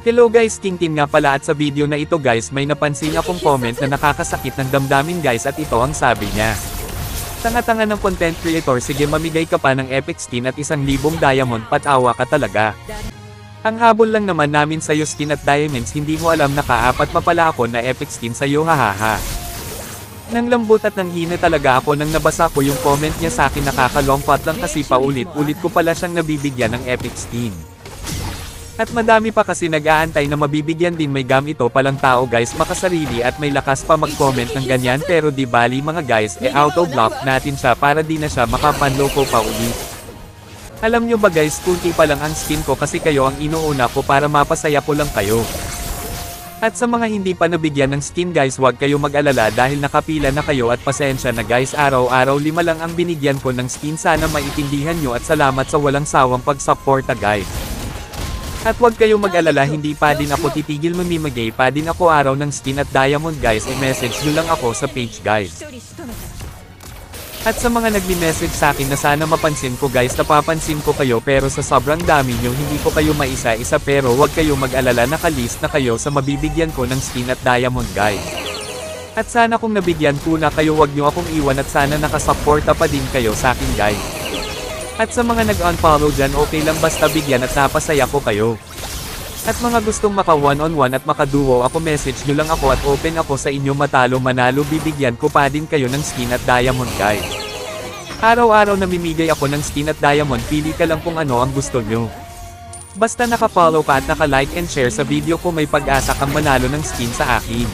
Hello guys, King nga pala, at sa video na ito guys may napansin akong comment na nakakasakit ng damdamin guys, at ito ang sabi niya. Tanga-tanga ng content creator, sige mamigay ka pa ng epic skin at 1,000 diamond, patawa ka talaga. Ang habol lang naman namin sa'yo skin at diamonds, hindi mo alam na kaapat pa pala ako na epic skin sa'yo, hahaha. Nang lambot at nang hina talaga ako nang nabasa ko yung comment niya sa akin, nakakalongkot lang kasi paulit-ulit ko pala siyang nabibigyan ng epic skin. At madami pa kasi nag-aantay na mabibigyan din, may gam ito palang tao guys makasarili at may lakas pa mag-comment ng ganyan, pero di bali mga guys, auto-block natin siya para di na siya makapanloko pa ulit. Alam nyo ba guys, kunti pa lang ang skin ko kasi kayo ang inuuna ko para mapasaya ko lang kayo. At sa mga hindi pa nabigyan ng skin guys, huwag kayo mag-alala dahil nakapila na kayo, at pasensya na guys, araw-araw 5 lang ang binigyan ko ng skin, sana maitindihan nyo at salamat sa walang sawang pagsuporta guys. At huwag kayong mag-alala, hindi pa din ako titigil, mamimigay pa din ako araw ng skin at diamond guys, i-message nyo lang ako sa page guys. At sa mga nagmi-message sa akin na sana mapansin ko guys, napapansin ko kayo pero sa sobrang dami nyo hindi ko kayo maisa-isa, pero huwag kayong mag-alala, nakalist na kayo sa mabibigyan ko ng skin at diamond guys. At sana kung nabigyan ko na kayo, huwag nyo akong iwan at sana nakasuporta pa din kayo sa akin guys. At sa mga nag-unfollow dyan, okay lang basta bigyan at napasaya ko kayo. At mga gustong maka one-on-one at maka-duo ako, message nyo lang ako at open ako sa inyo, matalo manalo bibigyan ko pa din kayo ng skin at diamond guys. Araw-araw namimigay ako ng skin at diamond, pili ka lang kung ano ang gusto nyo. Basta naka-follow ka at naka-like and share sa video ko, may pag-asa kang manalo ng skin sa akin.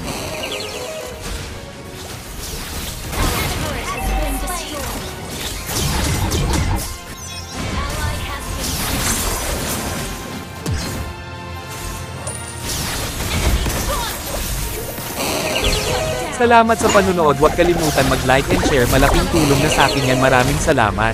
Salamat sa panunood, huwag kalimutan mag-like and share, malaking tulong na sa akin yan, maraming salamat.